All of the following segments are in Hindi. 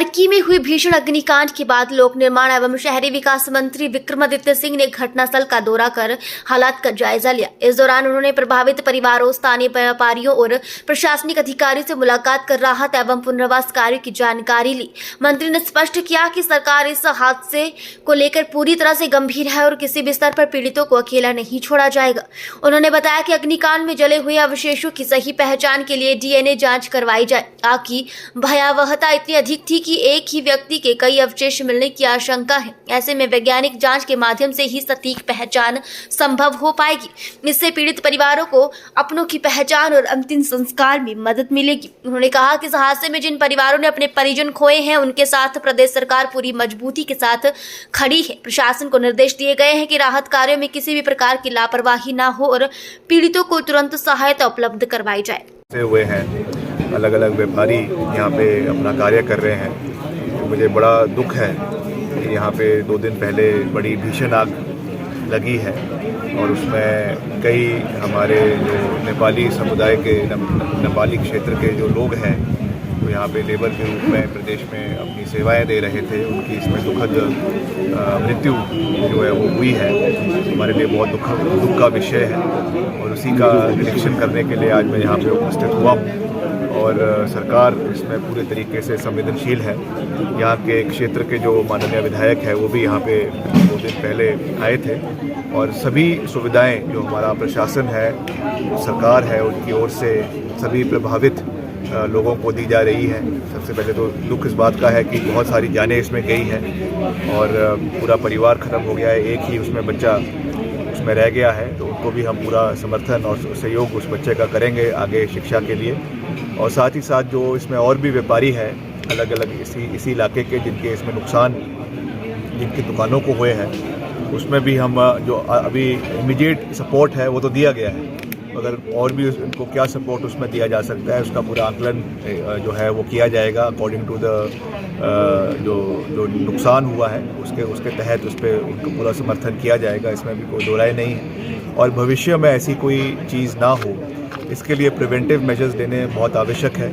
अर्की में हुई भीषण अग्निकांड के बाद लोक निर्माण एवं शहरी विकास मंत्री विक्रमादित्य सिंह ने घटनास्थल का दौरा कर हालात का जायजा लिया। इस दौरान उन्होंने प्रभावित परिवारों, स्थानीय व्यापारियों और प्रशासनिक अधिकारियों से मुलाकात कर राहत एवं पुनर्वास कार्य की जानकारी ली। मंत्री ने स्पष्ट किया कि सरकार इस हादसे को लेकर पूरी तरह से गंभीर है और किसी भी स्तर पर पीड़ितों को अकेला नहीं छोड़ा जाएगा। उन्होंने बताया कि अग्निकांड में जले हुए अवशेषों की सही पहचान के लिए DNA जाँच करवाई जाए। आग की भयावहता इतनी अधिक थी कि एक ही व्यक्ति के कई अवशेष मिलने की आशंका है। ऐसे में वैज्ञानिक जांच के माध्यम से ही सटीक पहचान संभव हो पाएगी। इससे पीड़ित परिवारों को अपनों की पहचान और अंतिम संस्कार में मदद मिलेगी। उन्होंने कहा कि इस हादसे में जिन परिवारों ने अपने परिजन खोए हैं, उनके साथ प्रदेश सरकार पूरी मजबूती के साथ खड़ी है। प्रशासन को निर्देश दिए गए हैं कि राहत कार्यों में किसी भी प्रकार की लापरवाही न हो और पीड़ितों को तुरंत सहायता उपलब्ध करवाई जाए। हुए हैं अलग अलग व्यापारी यहाँ पे अपना कार्य कर रहे हैं। मुझे बड़ा दुख है कि यहाँ पे 2 दिन पहले बड़ी भीषण आग लगी है और उसमें कई हमारे जो नेपाली समुदाय के नेपाली क्षेत्र के जो लोग हैं, तो यहाँ पे लेबर के रूप में प्रदेश में अपनी सेवाएं दे रहे थे, उनकी इसमें दुखद मृत्यु जो है वो हुई है। हमारे लिए बहुत दुख का विषय है और उसी का निरीक्षण करने के लिए आज मैं यहाँ पे उपस्थित हुआ हूँ और सरकार इसमें पूरे तरीके से संवेदनशील है। यहाँ के क्षेत्र के जो माननीय विधायक है वो भी यहाँ पे 2 दिन पहले आए थे और सभी सुविधाएं जो हमारा प्रशासन है, सरकार है, उनकी ओर से सभी प्रभावित लोगों को दी जा रही है। सबसे पहले तो दुख इस बात का है कि बहुत सारी जानें इसमें गई हैं और पूरा परिवार ख़त्म हो गया है। एक ही उसमें बच्चा उसमें रह गया है, तो उनको भी हम पूरा समर्थन और सहयोग उस बच्चे का करेंगे आगे शिक्षा के लिए। और साथ ही साथ जो इसमें और भी व्यापारी हैं अलग अलग इसी इलाके के, जिनके इसमें नुकसान जिनकी दुकानों को हुए हैं, उसमें भी हम जो अभी इमीडिएट सपोर्ट है वो तो दिया गया है, अगर और भी उनको क्या सपोर्ट उसमें दिया जा सकता है उसका पूरा आकलन जो है वो किया जाएगा अकॉर्डिंग टू द जो नुकसान हुआ है उसके तहत उस पर उनको पूरा समर्थन किया जाएगा। इसमें भी कोई दो राय नहीं है और भविष्य में ऐसी कोई चीज़ ना हो, इसके लिए प्रिवेंटिव मेजर्स लेने बहुत आवश्यक है।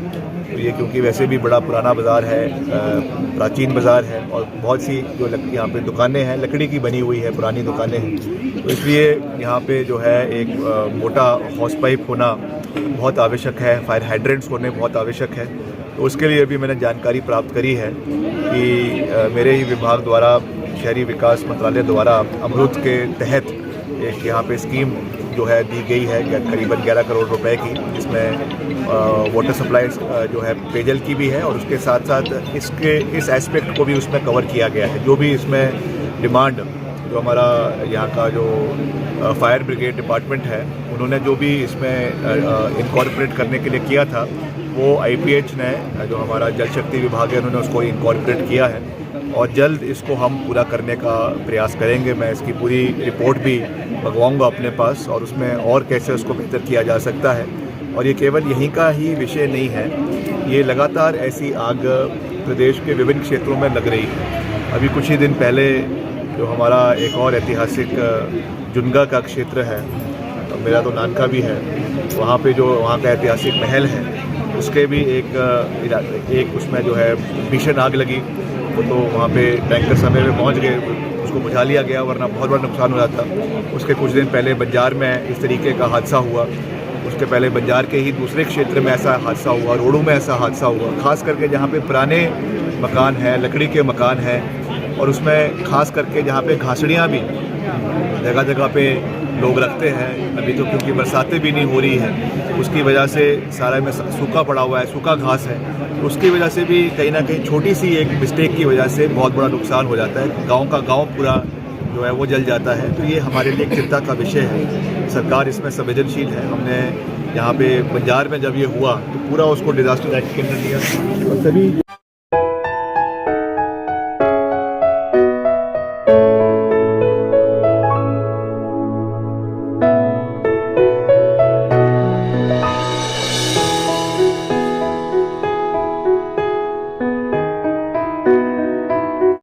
तो ये क्योंकि वैसे भी बड़ा पुराना बाज़ार है, प्राचीन बाज़ार है और बहुत सी जो यहाँ पे दुकानें हैं लकड़ी की बनी हुई है, पुरानी दुकानें हैं, तो इसलिए यहाँ पे जो है एक मोटा हॉस पाइप होना बहुत आवश्यक है, फायर हाइड्रेंट्स होने बहुत आवश्यक है। तो उसके लिए भी मैंने जानकारी प्राप्त करी है कि मेरे ही विभाग द्वारा, शहरी विकास मंत्रालय द्वारा अमृत के तहत एक यहाँ पे स्कीम जो है दी गई है करीबन 11 करोड़ रुपए की, जिसमें वाटर सप्लाई जो है पेयजल की भी है और उसके साथ साथ इस एस्पेक्ट को भी उसमें कवर किया गया है। जो भी इसमें डिमांड जो हमारा यहाँ का जो फायर ब्रिगेड डिपार्टमेंट है, उन्होंने जो भी इसमें इनकॉर्पोरेट करने के लिए किया था, वो IPH ने, जो हमारा जल शक्ति विभाग है, उन्होंने उसको इनकॉर्पोरेट किया है और जल्द इसको हम पूरा करने का प्रयास करेंगे। मैं इसकी पूरी रिपोर्ट भी मंगवाऊंगा अपने पास और उसमें और कैसे उसको बेहतर किया जा सकता है। और ये केवल यहीं का ही विषय नहीं है, ये लगातार ऐसी आग प्रदेश के विभिन्न क्षेत्रों में लग रही है। अभी कुछ ही दिन पहले जो हमारा एक और ऐतिहासिक जुनगा का क्षेत्र है, तो मेरा तो नानका भी है, वहाँ पे जो वहाँ का ऐतिहासिक महल है, उसके भी एक उसमें जो है भीषण आग लगी। तो वहाँ पे टैंकर समय में पहुँच गए, उसको बुझा लिया गया, वरना बहुत बड़ा नुकसान हो जाता। उसके कुछ दिन पहले बंजार में इस तरीके का हादसा हुआ, उसके पहले बंजार के ही दूसरे क्षेत्र में ऐसा हादसा हुआ, रोडों में ऐसा हादसा हुआ, खास करके जहाँ पे पुराने मकान हैं, लकड़ी के मकान हैं और उसमें खास करके जहाँ पे घासड़ियाँ भी जगह जगह पे लोग रखते हैं। अभी तो क्योंकि बरसातें भी नहीं हो रही है, उसकी वजह से सारा में सूखा पड़ा हुआ है, सूखा घास है, उसकी वजह से भी कहीं ना कहीं छोटी सी एक मिस्टेक की वजह से बहुत बड़ा नुकसान हो जाता है। गांव का गांव पूरा जो है वो जल जाता है। तो ये हमारे लिए चिंता का विषय है। सरकार इसमें संवेदनशील है। हमने यहाँ पे बंजार में जब ये हुआ तो पूरा उसको डिजास्टर एक्ट के अंदर लिया और सभी